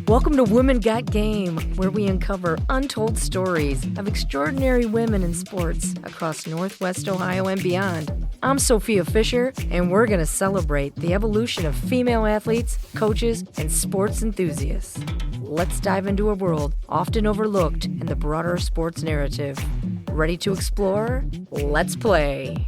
Welcome to Women Got Game, where we uncover untold stories of extraordinary women in sports across Northwest Ohio and beyond. I'm Sophia Fisher, and we're going to celebrate the evolution of female athletes, coaches, and sports enthusiasts. Let's dive into a world often overlooked in the broader sports narrative. Ready to explore? Let's play.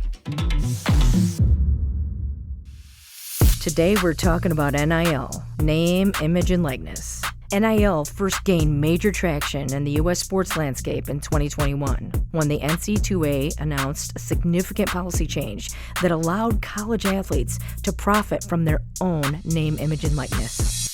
Today we're talking about NIL, name, image, and likeness. NIL first gained major traction in the U.S. sports landscape in 2021 when the NCAA announced a significant policy change that allowed college athletes to profit from their own name, image, and likeness.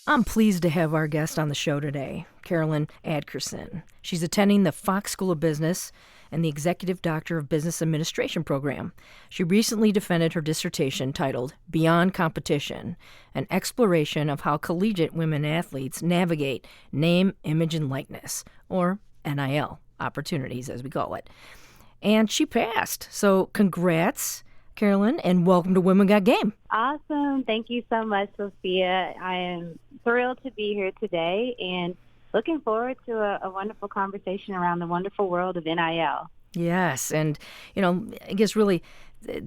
I'm pleased to have our guest on the show today, Carolyn Adkerson. She's attending the Fox School of Business and the Executive Doctor of Business Administration program. She recently defended her dissertation titled Beyond Competition, an exploration of how collegiate women athletes navigate name, image, and likeness, or NIL opportunities, as we call it. And she passed. So congrats, Carolyn, and welcome to Women Got Game. Awesome. Thank you so much, Sophia. I am thrilled to be here today and looking forward to a wonderful conversation around the wonderful world of NIL. Yes, and, I guess really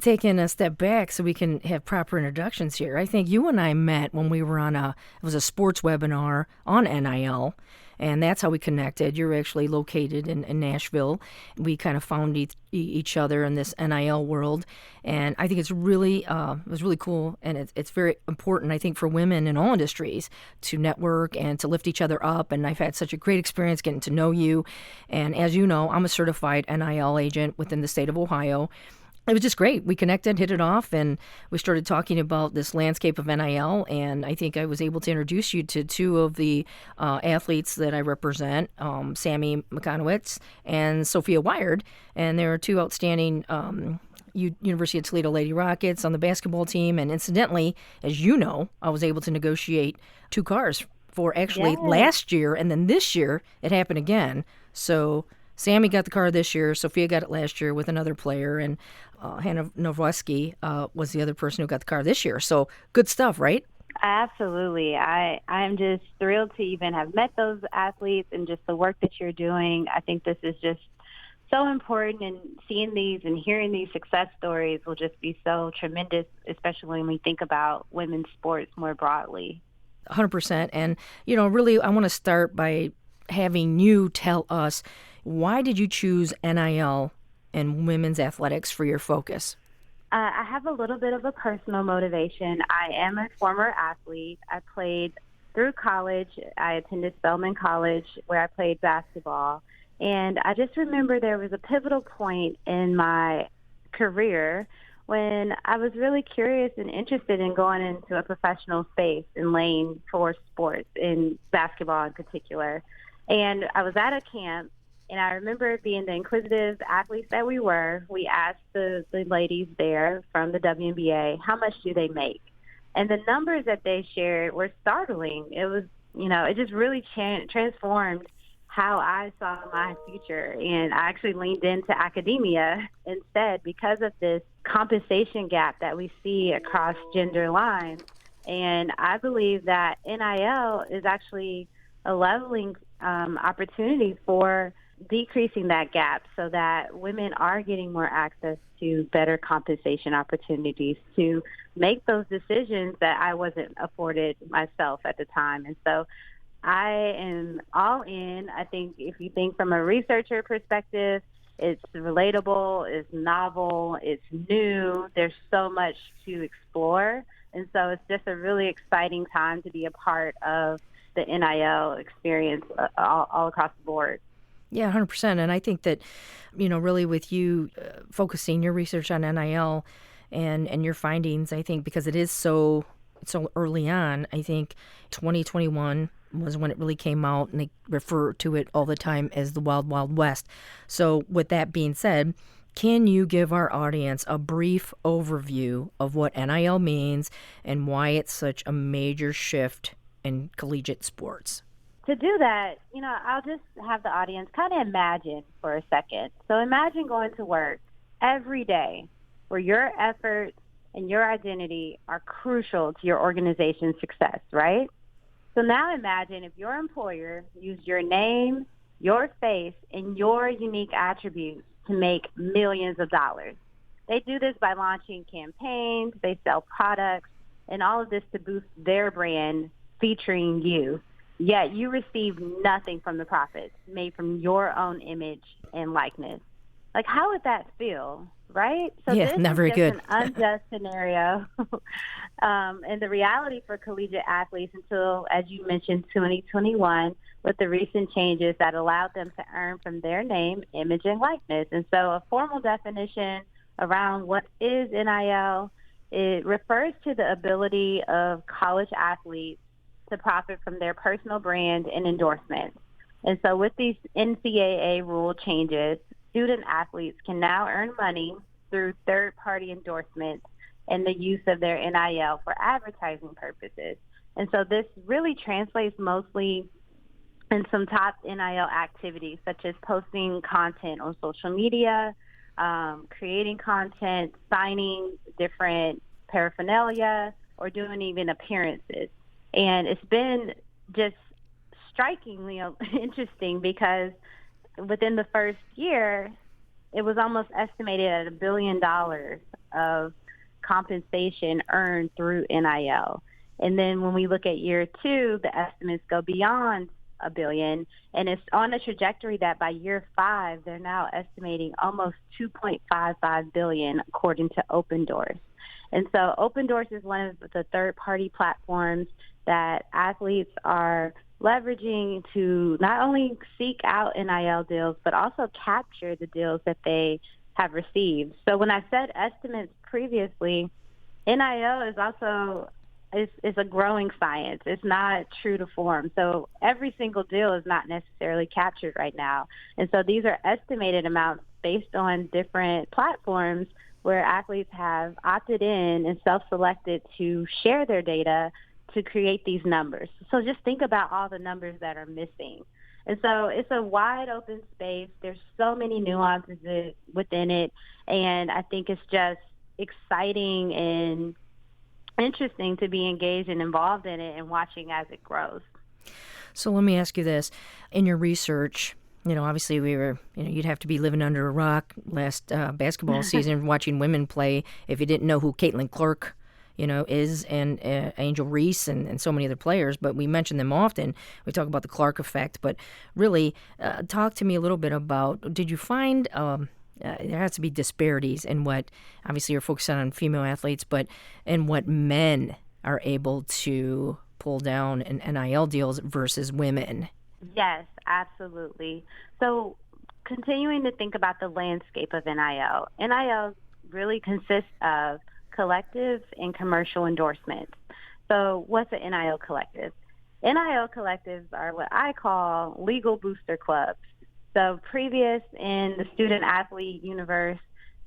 taking a step back so we can have proper introductions here. I think you and I met when we were on it was a sports webinar on NIL, and that's how we connected. You're actually located in Nashville. We kind of found each other in this NIL world, and I think it's really it was really cool, and it's very important, I think, for women in all industries to network and to lift each other up. And I've had such a great experience getting to know you. And as you know, I'm a certified NIL agent within the state of Ohio. It was just great. We connected, hit it off, and we started talking about this landscape of NIL, and I think I was able to introduce you to two of the athletes that I represent, Sammy McConowitz and Sophia Wired, and they are two outstanding University of Toledo Lady Rockets on the basketball team, and incidentally, as you know, I was able to negotiate 2 cars for actually last year, and then this year it happened again. So Sammy got the car this year. Sophia got it last year with another player, and Hannah Nowoski was the other person who got the car this year. So good stuff, right? Absolutely. I'm just thrilled to even have met those athletes and just the work that you're doing. I think this is just so important, and seeing these and hearing these success stories will just be so tremendous, especially when we think about women's sports more broadly. 100%. And, really, I want to start by having you tell us, why did you choose NIL and women's athletics for your focus? I have a little bit of a personal motivation. I am a former athlete. I played through college. I attended Spelman College where I played basketball. And I just remember there was a pivotal point in my career when I was really curious and interested in going into a professional space and laying for sports, in basketball in particular. And I was at a camp, and I remember being the inquisitive athletes that we were. We asked the ladies there from the WNBA, how much do they make? And the numbers that they shared were startling. It was, it just really transformed how I saw my future. And I actually leaned into academia instead because of this compensation gap that we see across gender lines. And I believe that NIL is actually a leveling opportunity for decreasing that gap so that women are getting more access to better compensation opportunities to make those decisions that I wasn't afforded myself at the time. And so I am all in. I think if you think from a researcher perspective, it's relatable, it's novel, it's new. There's so much to explore. And so it's just a really exciting time to be a part of the NIL experience all across the board. Yeah, 100%. And I think that, really with you focusing your research on NIL and your findings, I think because it is so early on, I think 2021 was when it really came out, and they refer to it all the time as the Wild Wild West. So with that being said, can you give our audience a brief overview of what NIL means and why it's such a major shift in collegiate sports? To do that, I'll just have the audience kind of imagine for a second. So imagine going to work every day where your efforts and your identity are crucial to your organization's success, right? So now imagine if your employer used your name, your face, and your unique attributes to make millions of dollars. They do this by launching campaigns, they sell products, and all of this to boost their brand featuring you. Yet you receive nothing from the profits made from your own image and likeness. Like, how would that feel, right? So Yeah, this not is very just good. an unjust scenario. And the reality for collegiate athletes until, as you mentioned, 2021, with the recent changes that allowed them to earn from their name, image, and likeness. And so a formal definition around what is NIL, it refers to the ability of college athletes to profit from their personal brand and endorsements. And so with these NCAA rule changes, student athletes can now earn money through third-party endorsements and the use of their NIL for advertising purposes. And so this really translates mostly in some top NIL activities, such as posting content on social media, creating content, signing different paraphernalia, or doing even appearances. And it's been just strikingly interesting because within the first year, it was almost estimated at $1 billion of compensation earned through NIL. And then when we look at year two, the estimates go beyond a billion, and it's on a trajectory that by year five, they're now estimating almost 2.55 billion, according to Open Doors. And so Open Doors is one of the third-party platforms that athletes are leveraging to not only seek out NIL deals, but also capture the deals that they have received. So when I said estimates previously, NIL is also is a growing science. It's not true to form. So every single deal is not necessarily captured right now. And so these are estimated amounts based on different platforms where athletes have opted in and self-selected to share their data to create these numbers. So just think about all the numbers that are missing. And so it's a wide open space. There's so many nuances within it. And I think it's just exciting and interesting to be engaged and involved in it and watching as it grows. So let me ask you this. In your research, obviously you'd have to be living under a rock last basketball season watching women play if you didn't know who Caitlin Clark, is, and Angel Reese and so many other players, but we mention them often. We talk about the Clark effect, but really talk to me a little bit about, did you find there has to be disparities in what, obviously you're focusing on female athletes, but in what men are able to pull down in NIL deals versus women? Yes, absolutely. So continuing to think about the landscape of NIL, NIL really consists of collective and commercial endorsements. So what's an NIL collective? NIL collectives are what I call legal booster clubs. So previous in the student athlete universe,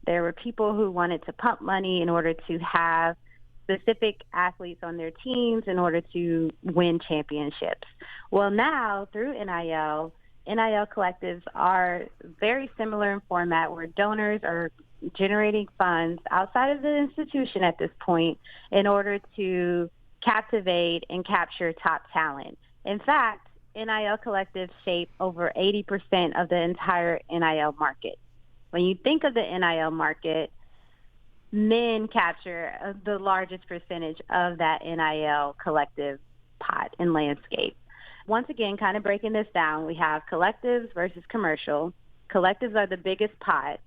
there were people who wanted to pump money in order to have specific athletes on their teams in order to win championships. Well, now through NIL collectives are very similar in format where donors are generating funds outside of the institution at this point in order to captivate and capture top talent. In fact, NIL collectives shape over 80% of the entire NIL market. When you think of the NIL market, men capture the largest percentage of that NIL collective pot and landscape. Once again, kind of breaking this down, we have collectives versus commercial. Collectives are the biggest pot,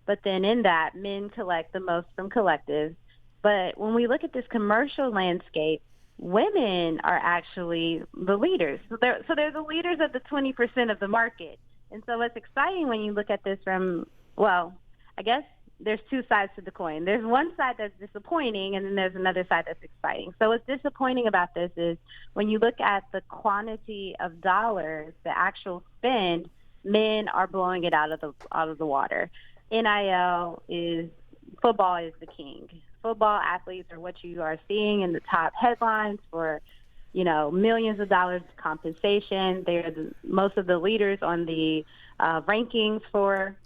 but then in that, men collect the most from collectives. But when we look at this commercial landscape, women are actually the leaders. So they're the leaders of the 20% of the market. And so what's exciting when you look at this from, well, I guess there's two sides to the coin. There's one side that's disappointing, and then there's another side that's exciting. So what's disappointing about this is when you look at the quantity of dollars, the actual spend, men are blowing it out of the water. NIL is, football is the king. Football athletes are what you are seeing in the top headlines for, millions of dollars compensation. They're most of the leaders on the rankings for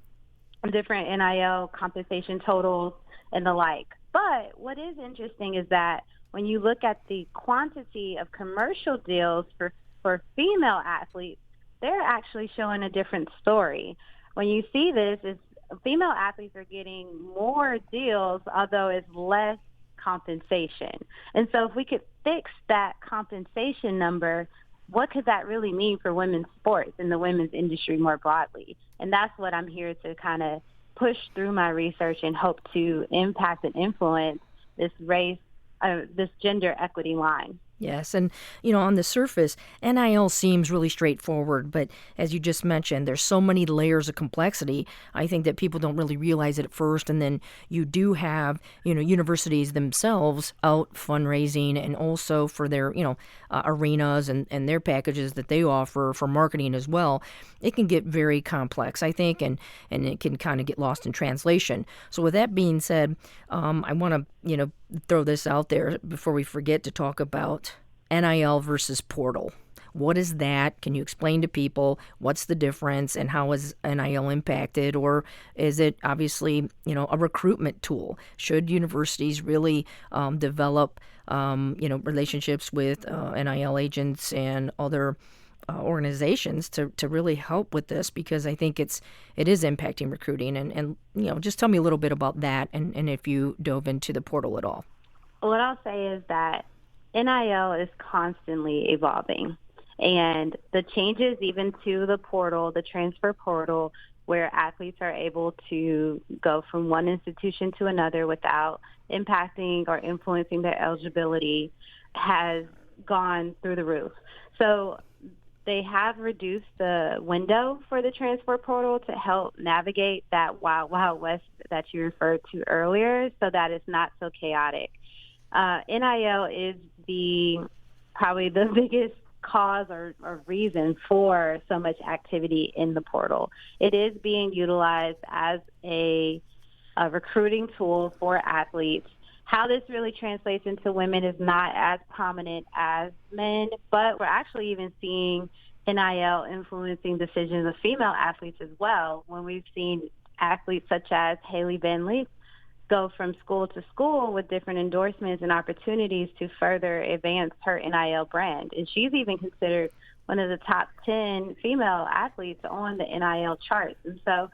different NIL compensation totals and the like. But what is interesting is that when you look at the quantity of commercial deals for female athletes, they're actually showing a different story. When you see this, is female athletes are getting more deals, although it's less compensation. And so if we could fix that compensation number, what could that really mean for women's sports and the women's industry more broadly? And that's what I'm here to kind of push through my research and hope to impact and influence this this gender equity line. Yes, and on the surface, NIL seems really straightforward, but as you just mentioned, there's so many layers of complexity. I think that people don't really realize it at first, and then you do have, universities themselves out fundraising and also for their, arenas and their packages that they offer for marketing as well. It can get very complex, I think, and it can kind of get lost in translation. So with that being said, I want to, throw this out there before we forget to talk about NIL versus portal. What is that? Can you explain to people what's the difference and how is NIL impacted? Or is it obviously, a recruitment tool? Should universities really develop, relationships with NIL agents and other organizations to really help with this? Because I think it is impacting recruiting. And just tell me a little bit about that and if you dove into the portal at all. What I'll say is that NIL is constantly evolving. And the changes even to the portal, the transfer portal, where athletes are able to go from one institution to another without impacting or influencing their eligibility, has gone through the roof. So they have reduced the window for the transfer portal to help navigate that wild, wild west that you referred to earlier so that it's not so chaotic. NIL is probably the biggest cause or reason for so much activity in the portal. It is being utilized as a recruiting tool for athletes. How this really translates into women is not as prominent as men, but we're actually even seeing NIL influencing decisions of female athletes as well, when we've seen athletes such as Haley Van Leek go from school to school with different endorsements and opportunities to further advance her NIL brand. And she's even considered one of the top 10 female athletes on the NIL charts. And so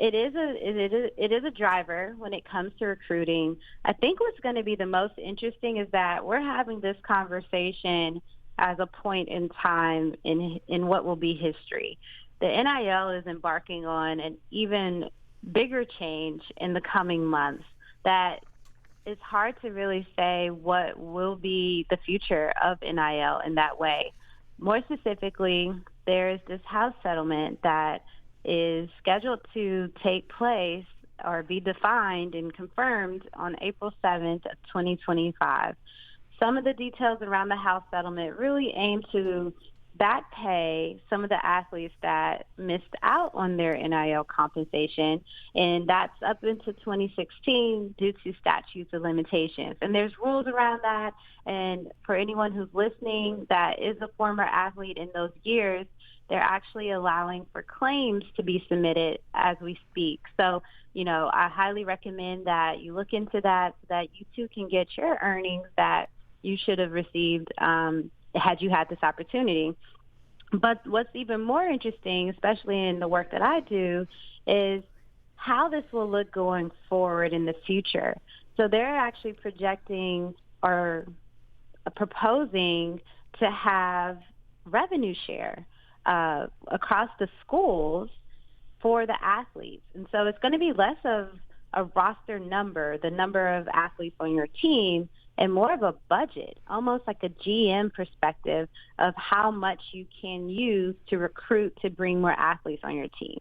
it is a driver when it comes to recruiting. I think what's going to be the most interesting is that we're having this conversation as a point in time in what will be history. The NIL is embarking on an even bigger change in the coming months that it's hard to really say what will be the future of NIL in that way. More specifically, there is this House settlement that is scheduled to take place or be defined and confirmed on April 7th of 2025. Some of the details around the House settlement really aim to back pay some of the athletes that missed out on their NIL compensation, and that's up into 2016 due to statutes of limitations. And there's rules around that, and for anyone who's listening that is a former athlete in those years, they're actually allowing for claims to be submitted as we speak. So, I highly recommend that you look into that so that you too can get your earnings that you should have received had you had this opportunity. But what's even more interesting, especially in the work that I do, is how this will look going forward in the future. So they're actually projecting or proposing to have revenue share across the schools for the athletes. And so it's going to be less of a roster number, the number of athletes on your team, and more of a budget, almost like a GM perspective of how much you can use to recruit to bring more athletes on your team.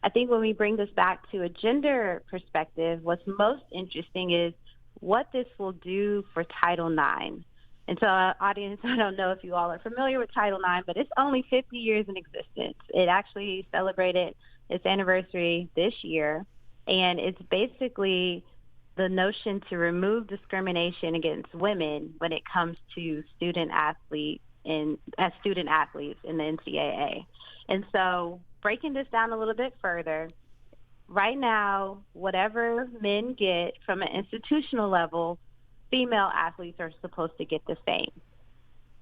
I think when we bring this back to a gender perspective, what's most interesting is what this will do for Title IX. And so, audience, I don't know if you all are familiar with Title IX, but it's only 50 years in existence. It actually celebrated its anniversary this year, and it's basically the notion to remove discrimination against women when it comes to student athletes in the NCAA. And so breaking this down a little bit further, right now, whatever men get from an institutional level, female athletes are supposed to get the same.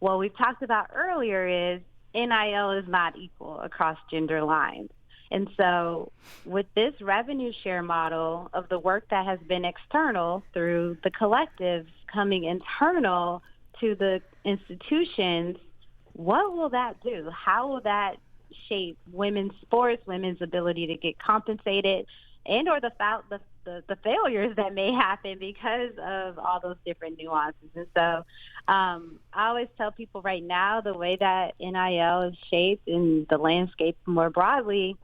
What we've talked about earlier is NIL is not equal across gender lines. And so with this revenue share model of the work that has been external through the collectives coming internal to the institutions, what will that do? How will that shape women's sports, women's ability to get compensated, and or the failures that may happen because of all those different nuances? And so I always tell people right now, the way that NIL is shaped in the landscape more broadly,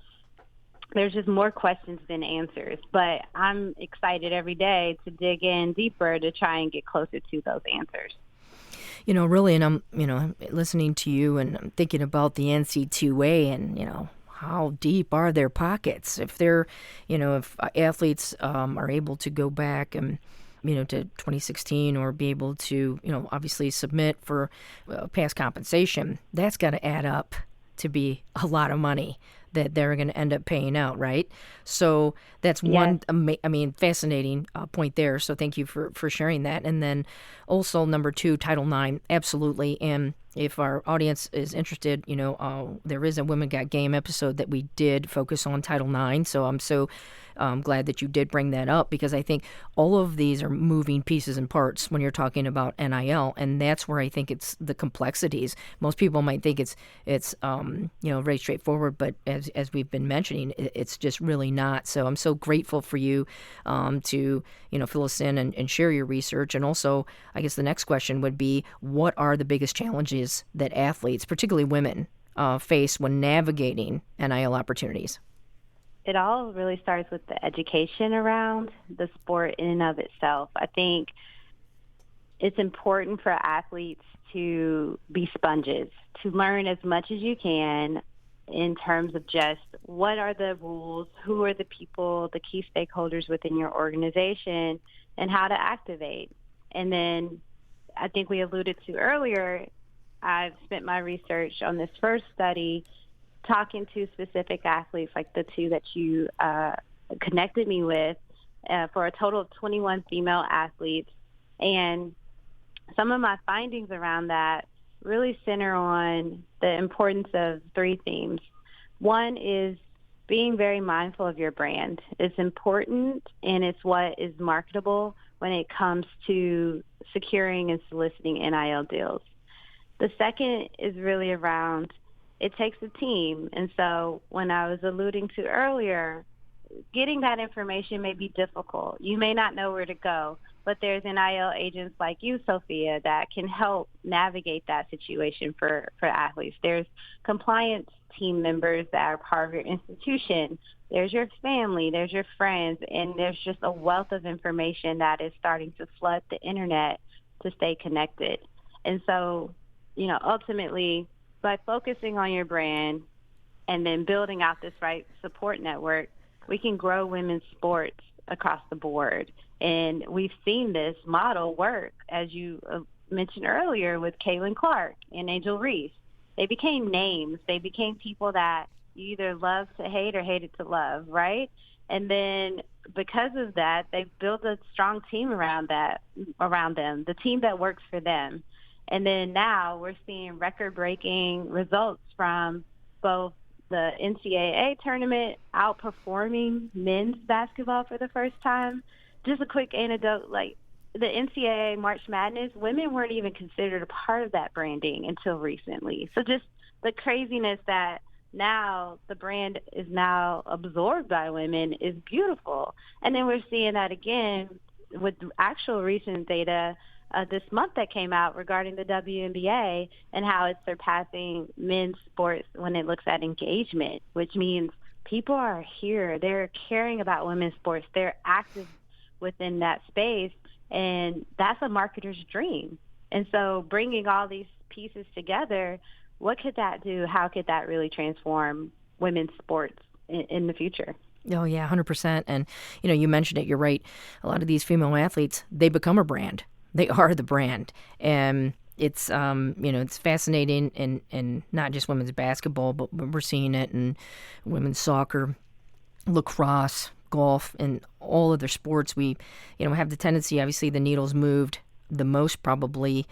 there's just more questions than answers. But I'm excited every day to dig in deeper to try and get closer to those answers. Really, and I'm, listening to you and I'm thinking about the NC2A and, how deep are their pockets? If they're, if athletes are able to go back and, to 2016 or be able to, obviously submit for past compensation, that's got to add up to be a lot of money that they're going to end up paying out, right? So that's one, fascinating point there. So thank you for sharing that. And then also number two, Title IX, absolutely. And if our audience is interested, there is a Women Got Game episode that we did focus on Title IX. So I'm so glad that you did bring that up, because I think all of these are moving pieces and parts when you're talking about NIL, and that's where I think it's the complexities. Most people might think it's very straightforward, but as we've been mentioning, it's just really not. So I'm so grateful for you to fill us in and share your research. And also, I guess the next question would be, what are the biggest challenges that athletes, particularly women, face when navigating NIL opportunities? It all really starts with the education around the sport in and of itself. I think it's important for athletes to be sponges, to learn as much as you can in terms of just what are the rules, who are the people, the key stakeholders within your organization, and how to activate. And then I think we alluded to earlier, I've spent my research on this first study talking to specific athletes like the two that you connected me with for a total of 21 female athletes. And some of my findings around that really center on the importance of three themes. One is being very mindful of your brand. It's important, and it's what is marketable when it comes to securing and soliciting NIL deals. The second is really around, it takes a team. And so when I was alluding to earlier, getting that information may be difficult. You may not know where to go, but there's NIL agents like you, Sophia, that can help navigate that situation for athletes. There's compliance team members that are part of your institution. There's your family, there's your friends, and there's just a wealth of information that is starting to flood the internet to stay connected. And so, ultimately, by focusing on your brand and then building out this right support network, we can grow women's sports across the board. And we've seen this model work, as you mentioned earlier, with Caitlin Clark and Angel Reese. They became names. They became people that you either love to hate or hated to love, right? And then because of that, they've built a strong team around them, the team that works for them. And then now we're seeing record-breaking results from both the NCAA tournament outperforming men's basketball for the first time. Just a quick anecdote, like the NCAA March Madness, women weren't even considered a part of that branding until recently. So just the craziness that now the brand is now absorbed by women is beautiful. And then we're seeing that again with actual recent data this month that came out regarding the WNBA and how it's surpassing men's sports when it looks at engagement, which means people are here. They're caring about women's sports. They're active within that space, and that's a marketer's dream. And so bringing all these pieces together, what could that do? How could that really transform women's sports in the future? Oh, yeah, 100%. And, you mentioned it. You're right. A lot of these female athletes, they become a brand. They are the brand. And it's, it's fascinating in not just women's basketball, but we're seeing it in women's soccer. lacrosse, golf, and all other sports, we, have the tendency, obviously, the needle's moved the most probably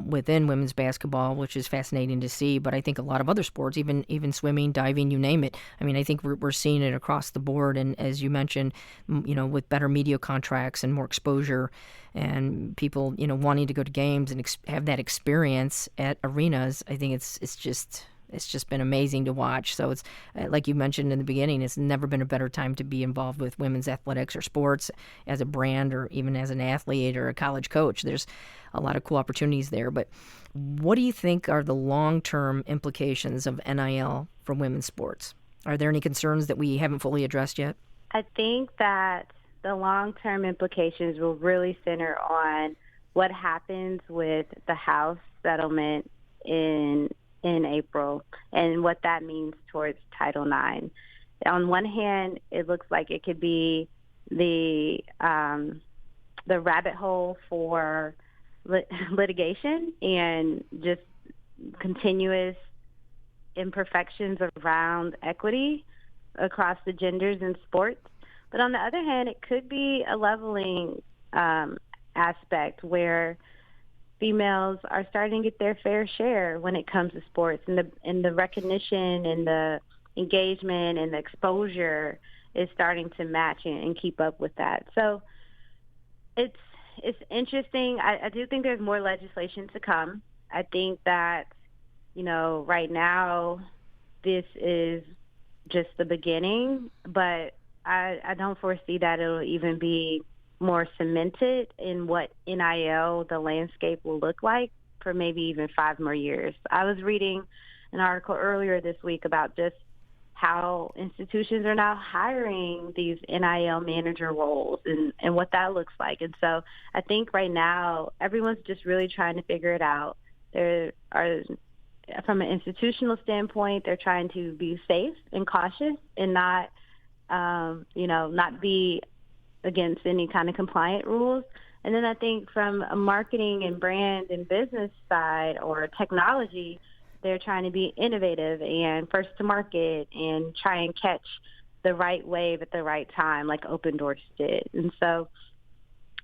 within women's basketball, which is fascinating to see. But I think a lot of other sports, even swimming, diving, you name it. I mean, I think we're seeing it across the board. And as you mentioned, with better media contracts and more exposure, and people, wanting to go to games and have that experience at arenas, I think it's just been amazing to watch. So it's like you mentioned in the beginning, it's never been a better time to be involved with women's athletics or sports as a brand or even as an athlete or a college coach. There's a lot of cool opportunities there. But what do you think are the long-term implications of NIL for women's sports? Are there any concerns that we haven't fully addressed yet? I think that the long-term implications will really center on what happens with the House settlement in April and what that means towards Title IX. On one hand, it looks like it could be the rabbit hole for litigation and just continuous imperfections around equity across the genders in sports. But on the other hand, it could be a leveling aspect where females are starting to get their fair share when it comes to sports, and the recognition and the engagement and the exposure is starting to match and keep up with that. So it's interesting. I do think there's more legislation to come. I think that, right now this is just the beginning, but I don't foresee that it'll even be more cemented in what NIL, the landscape, will look like for maybe even 5 more years. I was reading an article earlier this week about just how institutions are now hiring these NIL manager roles and what that looks like. And so I think right now everyone's just really trying to figure it out. There are, from an institutional standpoint, they're trying to be safe and cautious and not, not be against any kind of compliant rules. And then I think from a marketing and brand and business side or technology, they're trying to be innovative and first to market and try and catch the right wave at the right time, like Open Doors did. And so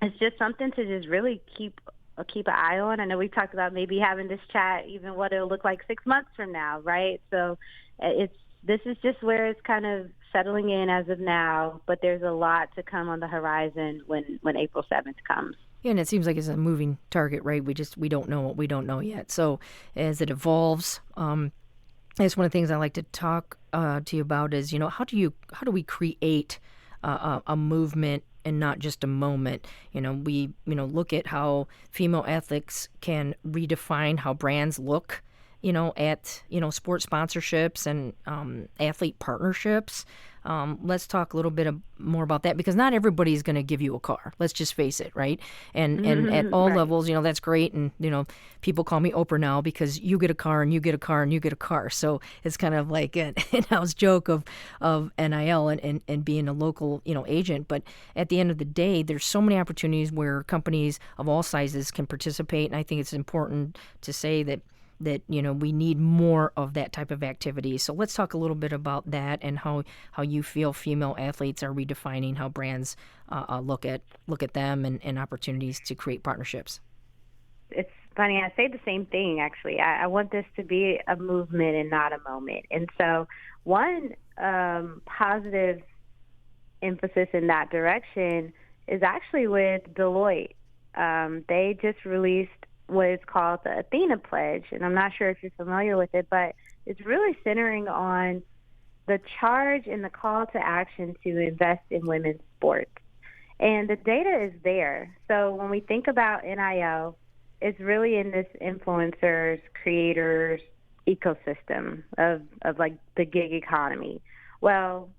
it's just something to just really keep an eye on. I know we talked about maybe having this chat, even what it'll look like 6 months from now, right? So this is just where it's kind of settling in as of now, but there's a lot to come on the horizon when April 7th comes. Yeah, and it seems like it's a moving target, right? We don't know what we don't know yet. So as it evolves, that's one of the things I like to talk to you about is, how do we create a movement and not just a moment? We look at how female athletes can redefine how brands look, at sports sponsorships and athlete partnerships. Let's talk a little bit more about that, because not everybody's going to give you a car. Let's just face it, right? And at all Right. levels, that's great. And people call me Oprah now because you get a car and you get a car and you get a car. So it's kind of like an in-house joke of NIL and being a local agent. But at the end of the day, there's so many opportunities where companies of all sizes can participate, and I think it's important to say that we need more of that type of activity. So let's talk a little bit about that and how you feel female athletes are redefining how brands look at them and opportunities to create partnerships. It's funny. I say the same thing, actually. I want this to be a movement and not a moment. And so one positive emphasis in that direction is actually with Deloitte. They just released what is called the Athena Pledge, and I'm not sure if you're familiar with it, but it's really centering on the charge and the call to action to invest in women's sports. And the data is there. So when we think about NIL, it's really in this influencers, creators ecosystem of like the gig economy. Well,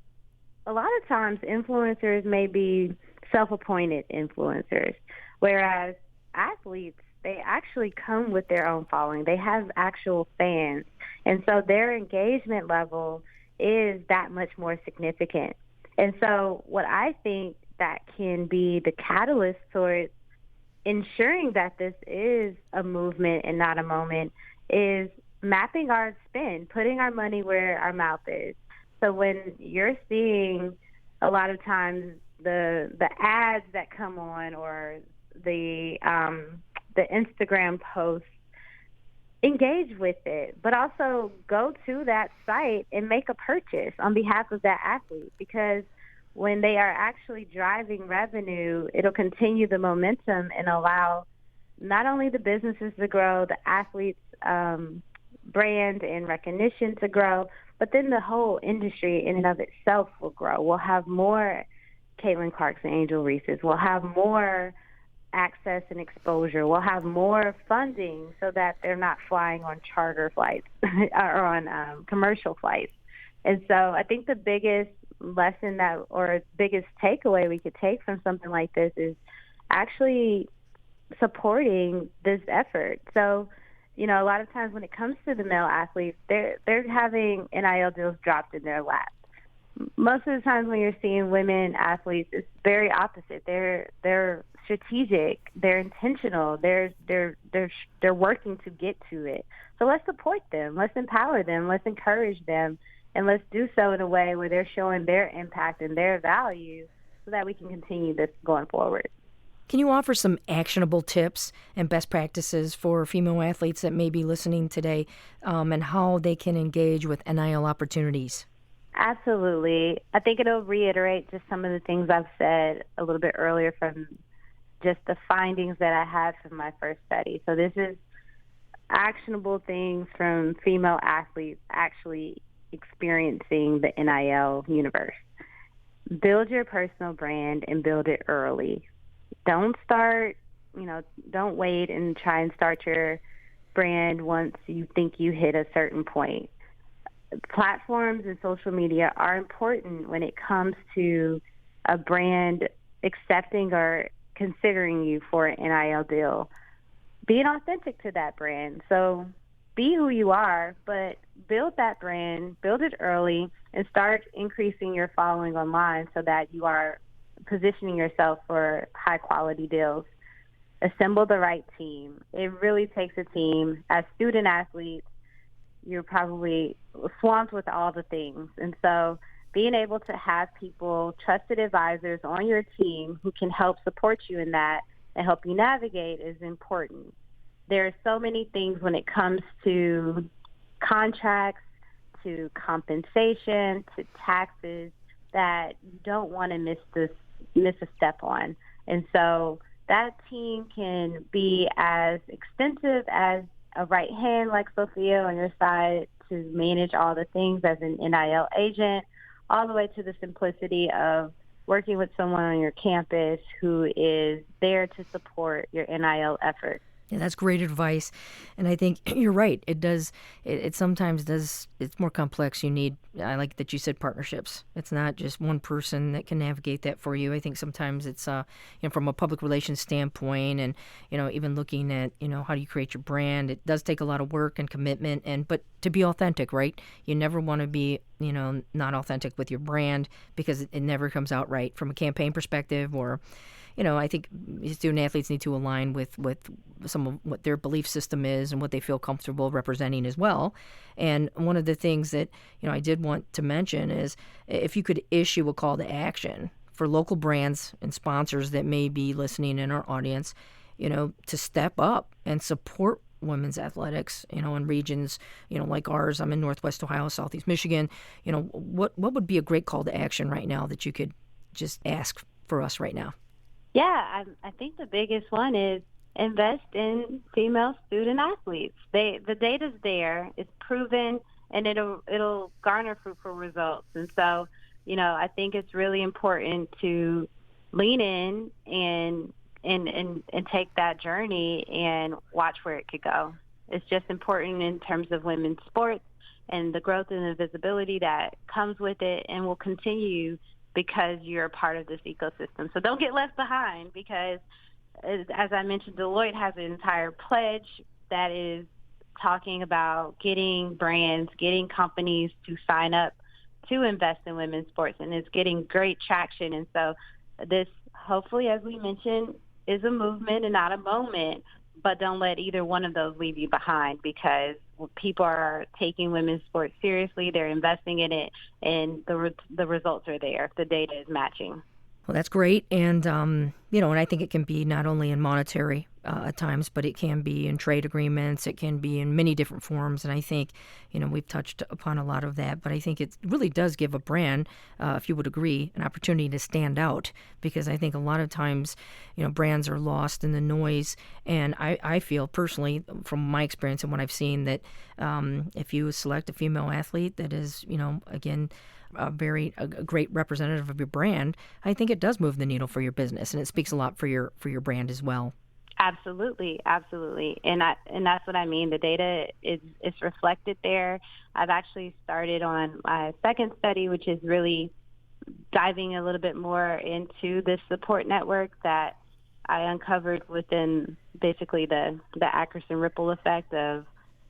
a lot of times influencers may be self-appointed influencers, whereas athletes, they actually come with their own following. They have actual fans. And so their engagement level is that much more significant. And so what I think that can be the catalyst towards ensuring that this is a movement and not a moment is mapping our spend, putting our money where our mouth is. so when you're seeing a lot of times the ads that come on, or the Instagram posts, engage with it, but also go to that site and make a purchase on behalf of that athlete, because when they are actually driving revenue, it'll continue the momentum and allow not only the businesses to grow, the athletes' brand and recognition to grow, but then the whole industry in and of itself will grow. We'll have more Caitlin Clarks and Angel Reese's. We'll have more access and exposure. We'll have more funding so that they're not flying on charter flights or on commercial flights. And so I think the biggest lesson or biggest takeaway we could take from something like this is actually supporting this effort. So, a lot of times when it comes to the male athletes, they're having NIL deals dropped in their lap. Most of the times when you're seeing women athletes, it's very opposite. They're strategic, they're intentional, they're working to get to it. So let's support them, let's empower them, let's encourage them, and let's do so in a way where they're showing their impact and their value, so that we can continue this going forward. Can you offer some actionable tips and best practices for female athletes that may be listening today, and how they can engage with NIL opportunities? Absolutely. I think it'll reiterate just some of the things I've said a little bit earlier from just the findings that I had from my first study. So this is actionable things from female athletes actually experiencing the NIL universe. Build your personal brand and build it early. Don't wait and try and start your brand once you think you hit a certain point. Platforms and social media are important when it comes to a brand accepting or considering you for an NIL deal. Being authentic to that brand. So be who you are, but build that brand, build it early, and start increasing your following online so that you are positioning yourself for high-quality deals. Assemble the right team. It really takes a team. As student athletes, you're probably swamped with all the things. And so being able to have people, trusted advisors on your team who can help support you in that and help you navigate is important. There are so many things when it comes to contracts, to compensation, to taxes, that you don't want to miss a step on. And so that team can be as extensive as a right hand like Sophia on your side to manage all the things as an NIL agent, all the way to the simplicity of working with someone on your campus who is there to support your NIL effort. Yeah, that's great advice. And I think you're right. It sometimes does, it's more complex. I like that you said partnerships. It's not just one person that can navigate that for you. I think sometimes it's, from a public relations standpoint, and, even looking at, how do you create your brand, it does take a lot of work and commitment, but to be authentic, right? You never want to be, not authentic with your brand, because it never comes out right from a campaign perspective, or, I think student athletes need to align with some of what their belief system is and what they feel comfortable representing as well. And one of the things that, I did want to mention is if you could issue a call to action for local brands and sponsors that may be listening in our audience, to step up and support women's athletics, in regions, like ours. I'm in Northwest Ohio, Southeast Michigan. What would be a great call to action right now that you could just ask for us right now? Yeah, I think the biggest one is invest in female student athletes. The data's there, it's proven, and it'll garner fruitful results. And so, I think it's really important to lean in and take that journey and watch where it could go. It's just important in terms of women's sports and the growth and the visibility that comes with it, and will continue because you're a part of this ecosystem. So don't get left behind, because as I mentioned, Deloitte has an entire pledge that is talking about getting brands, getting companies to sign up to invest in women's sports, and it's getting great traction. And so this, hopefully, as we mentioned, is a movement and not a moment, but don't let either one of those leave you behind, because people are taking women's sports seriously. They're investing in it, and the results are there. The data is matching. Well, that's great. And, and I think it can be not only in monetary at times, but it can be in trade agreements. It can be in many different forms. And I think, we've touched upon a lot of that. But I think it really does give a brand, if you would agree, an opportunity to stand out. Because I think a lot of times, brands are lost in the noise. And I feel personally, from my experience and what I've seen, that if you select a female athlete that is, again, a great representative of your brand, I think it does move the needle for your business, and it speaks a lot for your brand as well. Absolutely, and that's what I mean. The data is reflected there. I've actually started on my second study, which is really diving a little bit more into this support network that I uncovered within basically the Ackerson ripple effect of,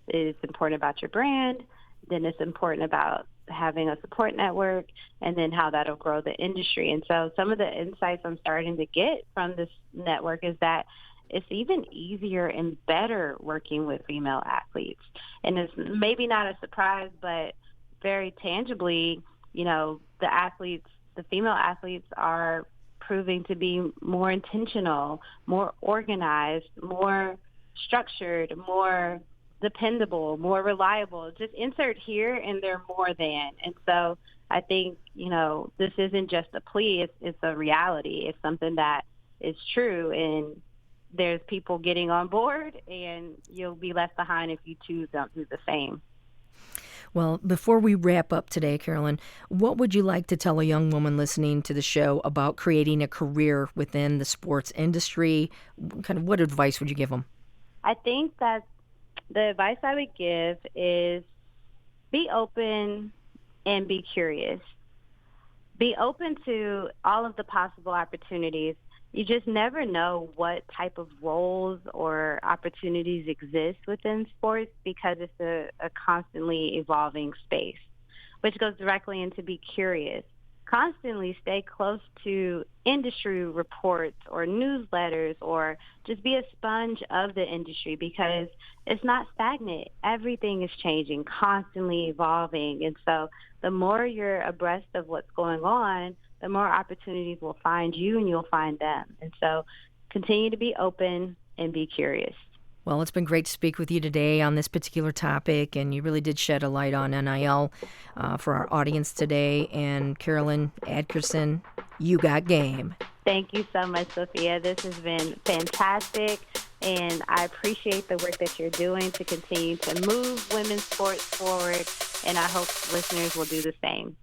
it's important about your brand, then it's important about having a support network, and then how that'll grow the industry. And so some of the insights I'm starting to get from this network is that it's even easier and better working with female athletes. And it's maybe not a surprise, but very tangibly, the female athletes are proving to be more intentional, more organized, more structured, more dependable, more reliable. Just insert here and they're more than. And so I think, this isn't just a plea, it's a reality. It's something that is true, and there's people getting on board, and you'll be left behind if you too don't do the same. Well, before we wrap up today, Carolyn, what would you like to tell a young woman listening to the show about creating a career within the sports industry? Kind of what advice would you give them? I think that the advice I would give is be open and be curious. Be open to all of the possible opportunities. You just never know what type of roles or opportunities exist within sports, because it's a constantly evolving space, which goes directly into be curious. Constantly stay close to industry reports or newsletters, or just be a sponge of the industry, because it's not stagnant. Everything is changing, constantly evolving. And so the more you're abreast of what's going on, the more opportunities will find you and you'll find them. And so continue to be open and be curious. Well, it's been great to speak with you today on this particular topic, and you really did shed a light on NIL for our audience today. And Carolyn Adkerson, you got game. Thank you so much, Sophia. This has been fantastic, and I appreciate the work that you're doing to continue to move women's sports forward, and I hope listeners will do the same.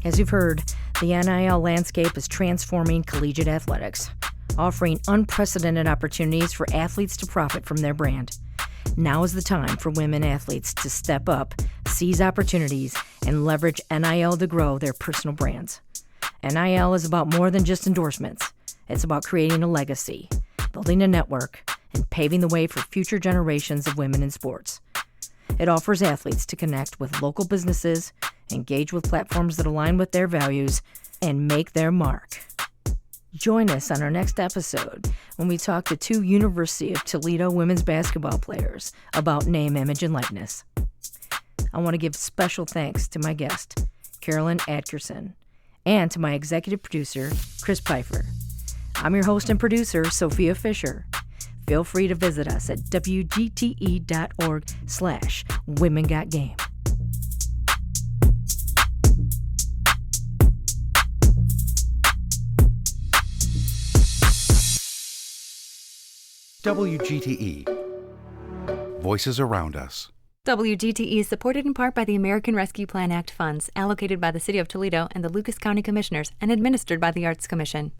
As you've heard, the NIL landscape is transforming collegiate athletics, offering unprecedented opportunities for athletes to profit from their brand. Now is the time for women athletes to step up, seize opportunities, and leverage NIL to grow their personal brands. NIL is about more than just endorsements. It's about creating a legacy, building a network, and paving the way for future generations of women in sports. It offers athletes to connect with local businesses, engage with platforms that align with their values, and make their mark. Join us on our next episode when we talk to two University of Toledo women's basketball players about name, image, and likeness. I want to give special thanks to my guest, Carolyn Adkerson, and to my executive producer, Chris Pfeiffer. I'm your host and producer, Sophia Fisher. Feel free to visit us at wgte.org/womengotgame. WGTE. Voices around us. WGTE is supported in part by the American Rescue Plan Act funds allocated by the City of Toledo and the Lucas County Commissioners and administered by the Arts Commission.